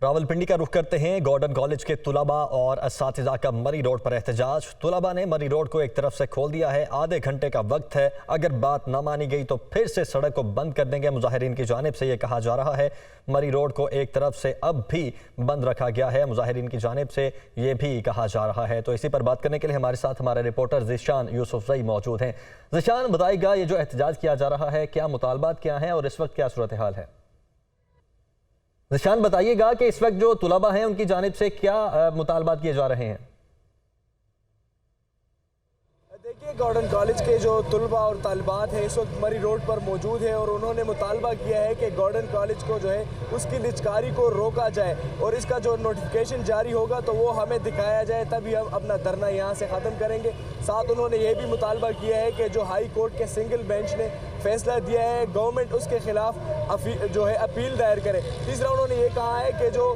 راولپنڈی کا رخ کرتے ہیں۔ گورڈن کالج کے طلباء اور اساتذہ کا مری روڈ پر احتجاج۔ طلباء نے مری روڈ کو ایک طرف سے کھول دیا ہے، آدھے گھنٹے کا وقت ہے، اگر بات نہ مانی گئی تو پھر سے سڑک کو بند کر دیں گے۔ مظاہرین کی جانب سے یہ کہا جا رہا ہے مری روڈ کو ایک طرف سے اب بھی بند رکھا گیا ہے، مظاہرین کی جانب سے یہ بھی کہا جا رہا ہے۔ تو اسی پر بات کرنے کے لیے ہمارے ساتھ ہمارے رپورٹر ذیشان یوسفزئی موجود ہیں۔ ذیشان، بتائے گا یہ جو احتجاج کیا جا رہا ہے کیا مطالبات کیا ہیں اور اس وقت کیا صورتحال ہے؟ ذیشان بتائیے گا کہ اس وقت جو طلباء ہیں ان کی جانب سے کیا مطالبات کیے جا رہے ہیں؟ دیکھیے، گورڈن کالج کے جو طلباء اور طالبات ہیں اس وقت مری روڈ پر موجود ہیں اور انہوں نے مطالبہ کیا ہے کہ گورڈن کالج کو جو ہے اس کی نجکاری کو روکا جائے اور اس کا جو نوٹیفیکیشن جاری ہوگا تو وہ ہمیں دکھایا جائے، تبھی ہم اپنا دھرنا یہاں سے ختم کریں گے۔ ساتھ انہوں نے یہ بھی مطالبہ کیا ہے کہ جو ہائی کورٹ کے سنگل بینچ نے فیصلہ دیا ہے گورنمنٹ اس کے خلاف جو ہے اپیل دائر کرے۔ تیسرا انہوں نے یہ کہا ہے کہ جو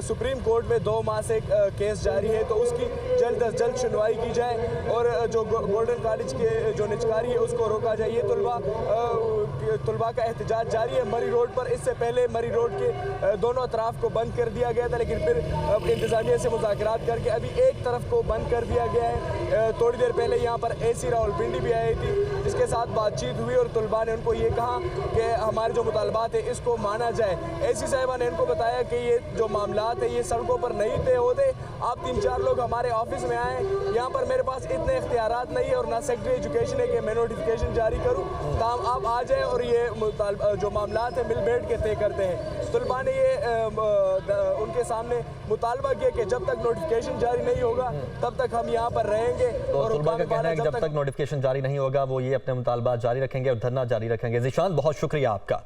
سپریم کورٹ میں 2 ماہ سے کیس جاری ہے تو اس کی جلد از جلد سنوائی کی جائے اور جو گورڈن کالج کے جو نجکاری ہے اس کو روکا جائے۔ یہ طلباء کا احتجاج جاری ہے مری روڈ پر۔ اس سے پہلے مری روڈ کے دونوں اطراف کو بند کر دیا گیا تھا، لیکن پھر انتظامیہ سے مذاکرات کر کے ابھی ایک طرف کو بند کر دیا گیا ہے۔ تھوڑی دیر پہلے یہاں پر اے سی راولپنڈی بھی آئی تھی جس کے ساتھ بات چیت ہوئی اور طلباء نے ان کو یہ کہا کہ ہمارے جو مطالبات ہیں اس کو مانا جائے۔ اے سی صاحبہ نے ان کو بتایا کہ یہ جو معاملات ہیں یہ سڑکوں پر نہیں طے ہوتے، آپ 3-4 لوگ ہمارے آفس میں آئیں، یہاں پر میرے پاس اتنے اختیارات نہیں ہے اور نہ سیکٹری ایجوکیشن ہے کہ میں نوٹیفیکیشن جاری کروں، تاہم آپ آ جائیں اور یہ جو معاملات ہیں مل بیٹھ کے طے کرتے ہیں۔ طلباء نے یہ ان کے سامنے مطالبہ کیا کہ جب تک نوٹیفیکیشن جاری نہیں ہوگا تب تک ہم یہاں پر رہیں گے اور طلباء کا کہنا ہے کہ جب تک نوٹیفیکیشن جاری نہیں ہوگا وہ یہ اپنے مطالبات جاری رکھیں گے اور دھرنا جاری رکھیں گے۔ ذیشان، بہت شکریہ آپ کا۔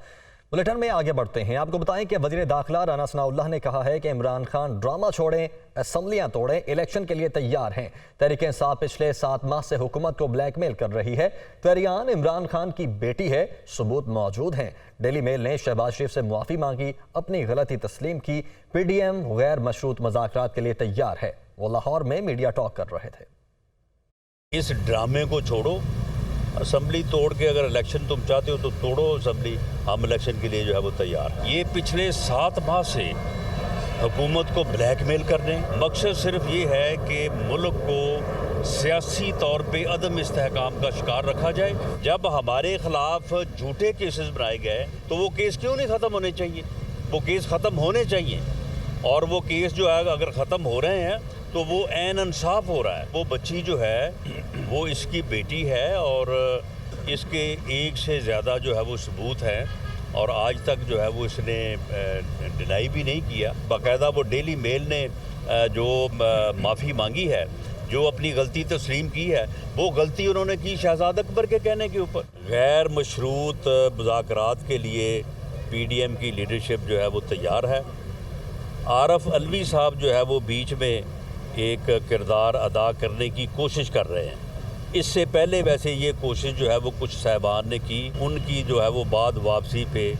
بلیٹن میں آگے بڑھتے ہیں۔ آپ کو بتائیں کہ وزیر داخلہ رانا ثناءاللہ نے کہا ہے کہ عمران خان ڈرامہ چھوڑیں، اسمبلیاں توڑیں، الیکشن کے لیے تیار ہیں۔ تحریک انصاف پچھلے 7 ماہ سے حکومت کو بلیک میل کر رہی ہے۔ پیریان عمران خان کی بیٹی ہے، ثبوت موجود ہیں۔ ڈیلی میل نے شہباز شریف سے معافی مانگی، اپنی غلطی تسلیم کی۔ پی ڈی ایم غیر مشروط مذاکرات کے لیے تیار ہے۔ وہ لاہور میں میڈیا ٹاک کر رہے تھے۔ اس ڈرامے کو چھوڑو، اسمبلی توڑ کے اگر الیکشن تم چاہتے ہو تو توڑو اسمبلی، ہم الیکشن کے لیے جو ہے وہ تیار ہیں۔ یہ پچھلے 7 ماہ سے حکومت کو بلیک میل کر رہے ہیں۔ مقصد صرف یہ ہے کہ ملک کو سیاسی طور پہ عدم استحکام کا شکار رکھا جائے۔ جب ہمارے خلاف جھوٹے کیسز بنائے گئے تو وہ کیس کیوں نہیں ختم ہونے چاہیے؟ وہ کیس ختم ہونے چاہیے، اور وہ کیس جو ہے اگر ختم ہو رہے ہیں تو وہ عین انصاف ہو رہا ہے۔ وہ بچی جو ہے وہ اس کی بیٹی ہے اور اس کے ایک سے زیادہ جو ہے وہ ثبوت ہے اور آج تک جو ہے وہ اس نے ڈینائی بھی نہیں کیا۔ باقاعدہ وہ ڈیلی میل نے جو معافی مانگی ہے، جو اپنی غلطی تسلیم کی ہے، وہ غلطی انہوں نے کی شہزاد اکبر کے کہنے کے اوپر۔ غیر مشروط مذاکرات کے لیے پی ڈی ایم کی لیڈرشپ جو ہے وہ تیار ہے۔ عارف علوی صاحب جو ہے وہ بیچ میں ایک کردار ادا کرنے کی کوشش کر رہے ہیں۔ اس سے پہلے ویسے یہ کوشش جو ہے وہ کچھ صاحبان نے کی، ان کی جو ہے وہ بعد واپسی پہ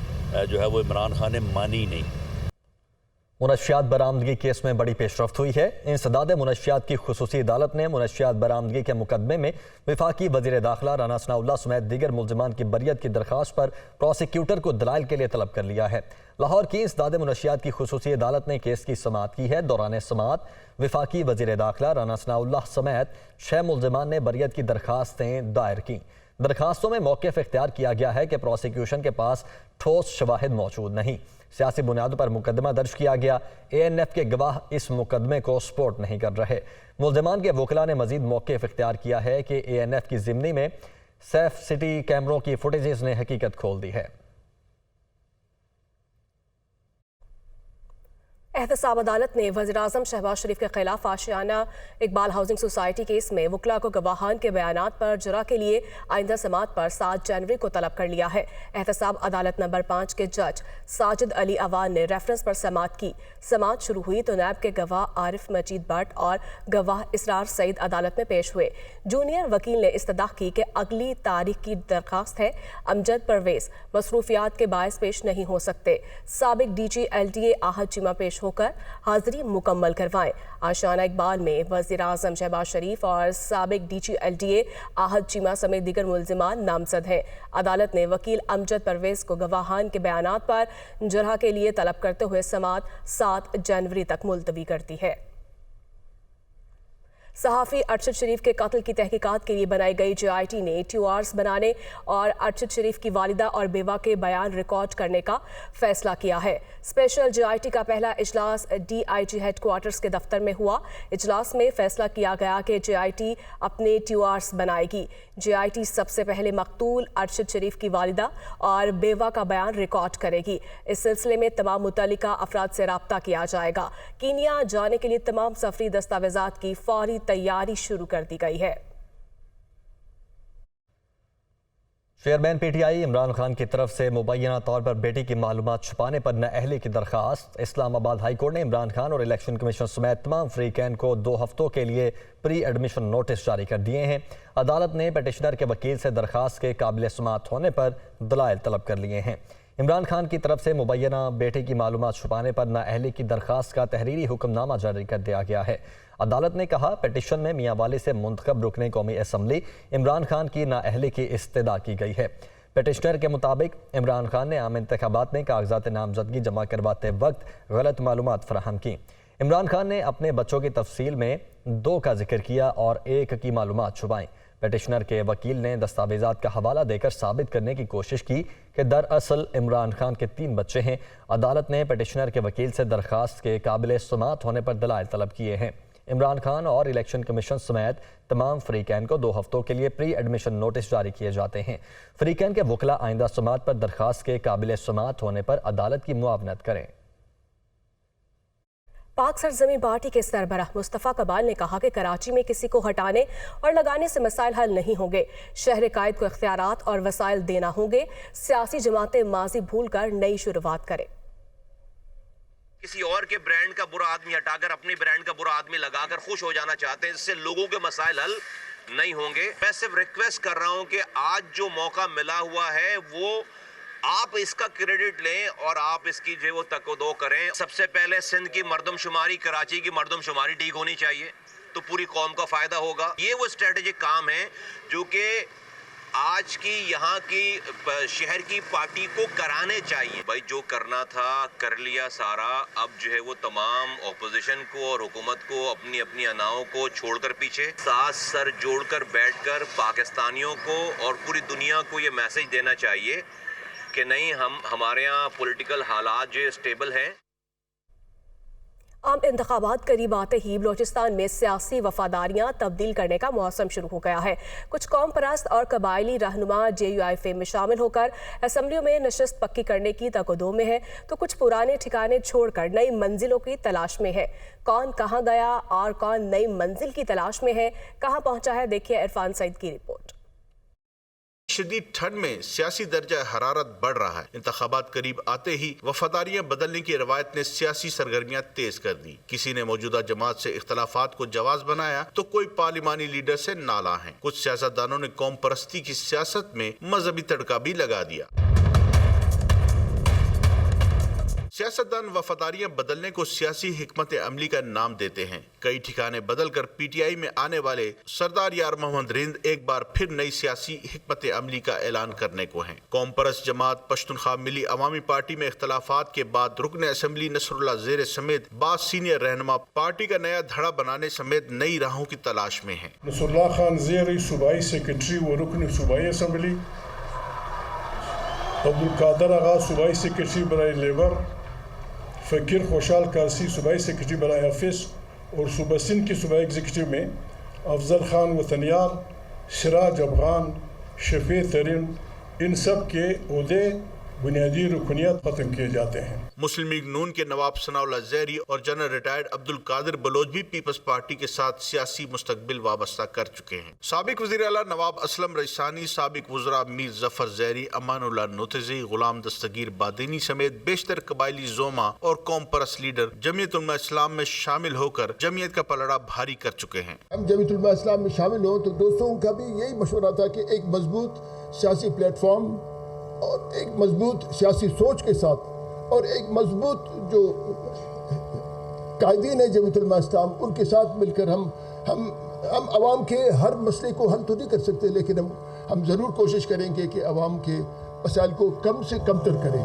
جو ہے وہ عمران خان نے مانی نہیں۔ منشیات برآمدگی کیس میں بڑی پیش رفت ہوئی ہے۔ انسداد منشیات کی خصوصی عدالت نے منشیات برآمدگی کے مقدمے میں وفاقی وزیر داخلہ رانا ثناءاللہ سمیت دیگر ملزمان کی بریت کی درخواست پر پروسیکیوٹر کو دلائل کے لیے طلب کر لیا ہے۔ لاہور کی انسداد منشیات کی خصوصی عدالت نے کیس کی سماعت کی ہے۔ دوران سماعت وفاقی وزیر داخلہ رانا ثناءاللہ سمیت 6 ملزمان نے بریت کی درخواستیں دائر کیں۔ درخواستوں میں موقف اختیار کیا گیا ہے کہ پروسیکیوشن کے پاس ٹھوس شواہد موجود نہیں، سیاسی بنیادوں پر مقدمہ درج کیا گیا۔ اے این ایف کے گواہ اس مقدمے کو سپورٹ نہیں کر رہے۔ ملزمان کے وکلاء نے مزید موقف اختیار کیا ہے کہ اے این ایف کی ضمنی میں سیف سٹی کیمروں کی فوٹیجز نے حقیقت کھول دی ہے۔ احتساب عدالت نے وزیراعظم شہباز شریف کے خلاف Ashiana Iqbal housing society case میں وکلاء کو گواہان کے بیانات پر جرح کے لیے آئندہ سماعت پر 7 جنوری کو طلب کر لیا ہے۔ احتساب عدالت نمبر 5 کے جج ساجد علی اوان نے ریفرنس پر سماعت کی۔ سماعت شروع ہوئی تو نیب کے گواہ عارف مجید بٹ اور گواہ اسرار سعید عدالت میں پیش ہوئے۔ جونیئر وکیل نے استدعا کی کہ اگلی تاریخ کی درخواست ہے۔ امجد پرویز مصروفیات کے باعث پیش نہیں ہو سکتے۔ سابق D G L D A Ahad Cheema پیش ہو होकर हाजिरी मुकम्मल करवाएं। आशियाना इकबाल में वज़ीर आज़म शहबाज शरीफ और साबिक DGLDA आहद चीमा समेत दीगर मुल्जिमान नामजद हैं। अदालत ने वकील अमजद परवेज को गवाहान के बयानात पर जरह के लिए तलब करते हुए समाअत 7 जनवरी तक मुलतवी कर दी है। सहाफ़ी अरशद शरीफ के कत्ल की तहकीकात के लिए बनाई गई JIT ने TORs बनाने और अरशद शरीफ की वालिदा और बेवा के बयान रिकॉर्ड करने का फैसला किया है। स्पेशल JIT का पहला इजलास DIG हेडक्वार्टर्स के दफ्तर में हुआ। इजलास में फैसला किया गया कि JIT अपने TORs बनाएगी। JIT सबसे पहले मकतूल अरशद शरीफ की वालिदा और बेवा का बयान रिकॉर्ड करेगी। इस सिलसिले में तमाम मुतल्लिका अफराद से रब्ता किया जाएगा। कीनिया जाने के लिए तमाम सफरी दस्तावेजात की फौरी तैयारी शुरू कर दी गई है। चेयरमैन PTI इमरान खान की तरफ से मुबैना तौर पर बेटी की मालूमात छुपाने पर नाअहली की दरख्वास्त। इस्लामाबाद हाई कोर्ट ने इमरान खान और इलेक्शन कमीशन समेत तमाम फ्रीकैन को 2 हफ्तों के लिए प्री एडमिशन नोटिस जारी कर दिए हैं। अदालत ने पटिशनर के वकील से दरख्वास्त के काबिल समाअत होने पर दलाइल तलब कर लिए हैं। इमरान खान की तरफ से मुबैना बेटे की मालूमात छुपाने पर नाअहली की दरख्वास्त का तहरीरी हुक्मनामा जारी कर दिया गया है। अदालत ने कहा, पिटीशन में मियां वाली से मुंतखब रुकने कौमी असम्बली इमरान खान की नाअहली की इस्तदा की गई है। पिटिशनर के मुताबिक इमरान खान ने आम इंतखाबात में कागजात नामजदगी जमा करवाते वक्त गलत मालूमात फराहम की। इमरान खान ने अपने बच्चों की तफसील में 2 का जिक्र किया और 1 की मालूमात छुपाई। पिटिशनर के वकील ने दस्तावेजात का हवाला देकर साबित करने की कोशिश की कि दरअसल इमरान खान के 3 बच्चे हैं। अदालत ने पिटिशनर के वकील से दरख्वास्त के काबिल समाअत होने पर दलाइल तलब किए हैं। इमरान खान और इलेक्शन कमीशन समेत तमाम फ्रीकैन को 2 हफ्तों के लिए प्री एडमिशन नोटिस जारी किए जाते हैं। फ्रीकैन के वकला आइंदा समाअत पर दरख्वास्त के काबिल समाअत होने पर अदालत की मुआवनत करें। पाक सरजमीन पार्टी के सरबराह मुस्तफ़ा कमाल ने कहा कि कराची में किसी को हटाने और लगाने से मसाइल हल नहीं होंगे। शहर कायद को इख्तियारात और वसाइल देना होंगे। सियासी जमातें माजी भूल कर नई शुरुआत करें। किसी और के ब्रांड का बुरा आदमी हटाकर अपने ब्रांड का बुरा आदमी लगाकर खुश हो जाना चाहते हैं, जिससे लोगों के मसाइल हल नहीं होंगे। मैं सिर्फ रिक्वेस्ट कर रहा हूं कि आज जो मौका मिला हुआ है वो आप इसका क्रेडिट लें और आप इसकी जो वो तकदो करें। सबसे पहले सिंध की मर्दमशुमारी, कराची की मर्दमशुमारी ठीक होनी चाहिए तो पूरी कौम का फायदा होगा। ये वो स्ट्रेटेजिक काम है जो कि आज की यहाँ की शहर की पार्टी को कराने चाहिए। भाई जो करना था कर लिया सारा। अब जो है वो तमाम ऑपोजिशन को और हुकूमत को अपनी अपनी अनाओं को छोड़कर पीछे साथ सर जोड़कर बैठकर पाकिस्तानियों को और पूरी दुनिया को ये मैसेज देना चाहिए कि नहीं, हमारे यहाँ पॉलिटिकल हालात जो स्टेबल हैं। आम इंतखाबात करीब आते ही बलोचिस्तान में सियासी वफादारियां तब्दील करने का मौसम शुरू हो गया है। कुछ कौम परस्त और कबायली रहनुमा JUIF में शामिल होकर असम्बलियों में नशस्त पक्की करने की तकदो में है, तो कुछ पुराने ठिकाने छोड़कर नई मंजिलों की तलाश में है। कौन कहां गया और कौन नई मंजिल की तलाश में है, कहां पहुंचा है, देखिए इरफान सईद की रिपोर्ट। शदीद ठंड में सियासी दर्जा हरारत बढ़ रहा है। इंतखाबात करीब आते ही वफादारियां बदलने की रवायत ने सियासी सरगर्मियां तेज कर दी। किसी ने मौजूदा जमात से इख्तलाफात को जवाज बनाया तो कोई पार्लिमानी लीडर से नाला है। कुछ सियासतदानों ने कौम परस्ती की सियासत में मजहबी तड़का भी लगा दिया। सियासतदान वफादारियां बदलने को सियासी हिकमत अमली का नाम देते हैं। कई ठिकाने बदल कर PTI में आने वाले सरदार यार मोहम्मद रिंद एक बार फिर नई सियासी हिकमत अमली का ऐलान करने को हैं। कौम परस्त जमात पश्तूनख्वा मिली अवामी पार्टी में इख्तलाफात के बाद रुकन असम्बली नसरुल्लाह ज़ेर समेत बास सीनियर रहनुमा पार्टी का नया धड़ा बनाने समेत नई राहों की तलाश में है। नसरुल्लाह खान ज़ेरी सूबाई सेक्रेटरी व रुकन सूबाई असम्बली, अब्दुल कादर आगा सूबाई सेक्रेटरी बराए लेबर, फ़कीर खुशाल कारसी सूबाई सेक्रेटरी बराए ऑफिस और सूबा सिंध के सूबाई एग्जीक्यूटिव में अफजल खान वतनियार, सिराज अफगान, शफी तरीन, इन सब के ओहदे बुनियादी रुकनियत खत्म किए जाते हैं। मुस्लिम लीग नून के नवाब सनाउल्लाह ज़ैरी और जनरल रिटायर्ड अब्दुल कादिर बलोच भी पीपल्स पार्टी के साथ सियासी मुस्तकबिल वाबस्ता कर चुके हैं। साबिक वज़ीर आला नवाब असलम रईसानी, साबिक वज़रा मीर जफर ज़ैरी, अमानुल्लाह नोतज़ी, गुलाम दस्तगीर बादीनी समेत बेशतर कबायली ज़ोमा और कौम परस्त लीडर जमीयत उलमा इस्लाम में शामिल होकर जमीयत का पलड़ा भारी कर चुके हैं। हम जमीयत उलमा इस्लाम में शामिल हो तो दोस्तों का भी यही मशवरा था कि एक मजबूत सियासी प्लेटफॉर्म और एक मजबूत सियासी सोच के साथ और एक मजबूत जो कायदीन है जमीयत उलमा इस्लाम, उनके साथ मिलकर हम आवाम के हर मसले को हल तो नहीं कर सकते, लेकिन हम ज़रूर कोशिश करेंगे कि आवाम के मसाइल को कम से कम तर करें।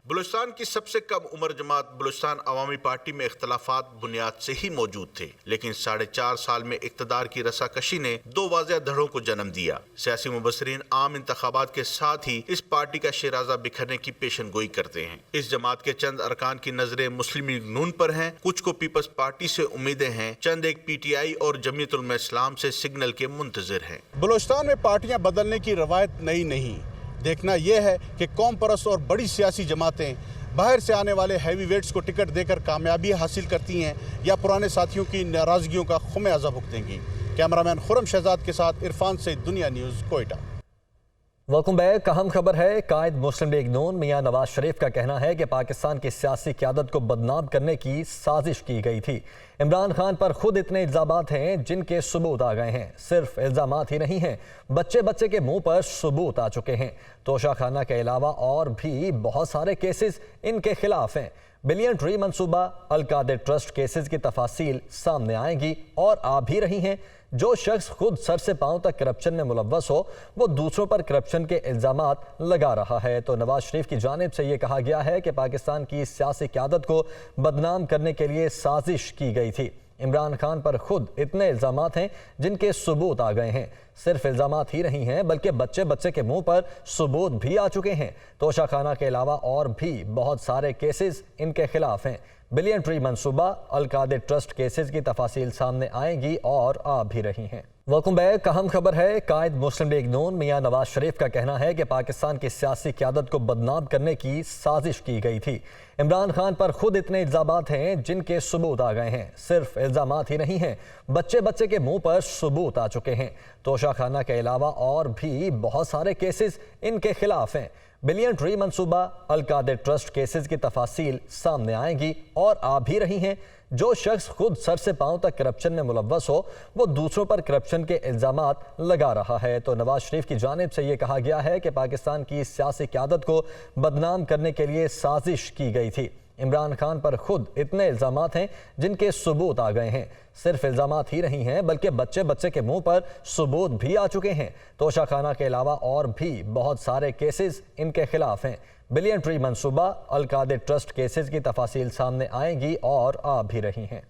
बलूचिस्तान की सबसे कम उम्र जमात बलूचिस्तान अवामी पार्टी में इख्तलाफात बुनियाद से ही मौजूद थे, लेकिन 4.5 साल में इक़्तिदार की रसाकशी ने 2 वाज़ेह धड़ों को जन्म दिया। सियासी मुबस्सिरीन आम इंतखाबात के साथ ही इस पार्टी का शिराजा बिखरने की पेशन गोई करते हैं। इस जमात के चंद अरकान की नजरें मुस्लिम लीग नून पर हैं, कुछ को पीपल्स पार्टी से उम्मीदें हैं, चंद एक PTI और जमीयत उलमा इस्लाम से सिग्नल के मुंतजिर हैं। बलूचिस्तान में पार्टियां बदलने की रवायत नई नहीं, देखना यह है कि कौम परस्त और बड़ी सियासी जमातें बाहर से आने वाले हैवी वेट्स को टिकट देकर कामयाबी हासिल करती हैं या पुराने साथियों की नाराज़गियों का खुमियाजा भुगतेंगी। कैमरामैन खुरम शहजाद के साथ इरफान से दुनिया न्यूज़, कोयटा। Welcome back. अहम खबर है, कायद मुस्लिम लीग नून मियां नवाज शरीफ का कहना है कि पाकिस्तान की सियासी क़यादत को बदनाम करने की साजिश की गई थी। इमरान खान पर खुद इतने इल्ज़ामात हैं जिनके सबूत आ गए हैं। सिर्फ इल्ज़ामात ही नहीं हैं, बच्चे बच्चे के मुंह पर सबूत आ चुके हैं। तोशाखाना के अलावा और भी बहुत सारे केसेस इनके खिलाफ हैं। बिलियन ट्री मंसूबा, अल-कादिर ट्रस्ट केसेस की तफासील सामने आएंगी और आ भी रही हैं। जो शख्स खुद सर से पांव तक करप्शन में मुलव्वस हो, वो दूसरों पर करप्शन के इल्ज़ामात लगा रहा है। तो नवाज शरीफ की जानिब से ये कहा गया है कि पाकिस्तान की सियासी क़यादत को बदनाम करने के लिए साजिश की गई थी। इमरान खान पर खुद इतने इल्ज़ामात हैं जिनके सबूत आ गए हैं। सिर्फ इल्ज़ामात ही नहीं हैं, बल्कि बच्चे बच्चे के मुंह पर सबूत भी आ चुके हैं। तोशाखाना के अलावा और भी बहुत सारे केसेस इनके खिलाफ हैं। बिलियन ट्री मंसूबा, अल-कादिर ट्रस्ट केसेस की तफासील सामने आएंगी और आ भी रही हैं। Welcome back. अहम खबर है, कायद मुस्लिम लीग नून मियां नवाज शरीफ का कहना है कि पाकिस्तान की सियासी क़यादत को बदनाम करने की साजिश की गई थी। इमरान खान पर खुद इतने इल्ज़ामात हैं जिनके सबूत आ गए हैं। सिर्फ इल्ज़ामात ही नहीं हैं, बच्चे बच्चे के मुंह पर सबूत आ चुके हैं। तोशाखाना के अलावा और भी बहुत सारे केसेस इनके खिलाफ हैं। बिलियन ट्री मंसूबा, अल-कादिर ट्रस्ट केसेस की तफासील सामने आएंगी और आ भी रही हैं। जो शख्स खुद सर से पांव तक करप्शन में मुलव्वस हो, वो दूसरों पर करप्शन के इल्ज़ामात लगा रहा है। तो नवाज शरीफ की जानिब से ये कहा गया है कि पाकिस्तान की सियासी क़यादत को बदनाम करने के लिए साजिश की गई थी। इमरान खान पर खुद इतने इल्ज़ामात हैं जिनके सबूत आ गए हैं। सिर्फ इल्ज़ामात ही नहीं हैं, बल्कि बच्चे बच्चे के मुंह पर सबूत भी आ चुके हैं। तोशाखाना के अलावा और भी बहुत सारे केसेस इनके खिलाफ हैं। बिलियन ट्री मंसूबा, अल-कादिर ट्रस्ट केसेस की तफासील सामने आएंगी और आ भी रही हैं।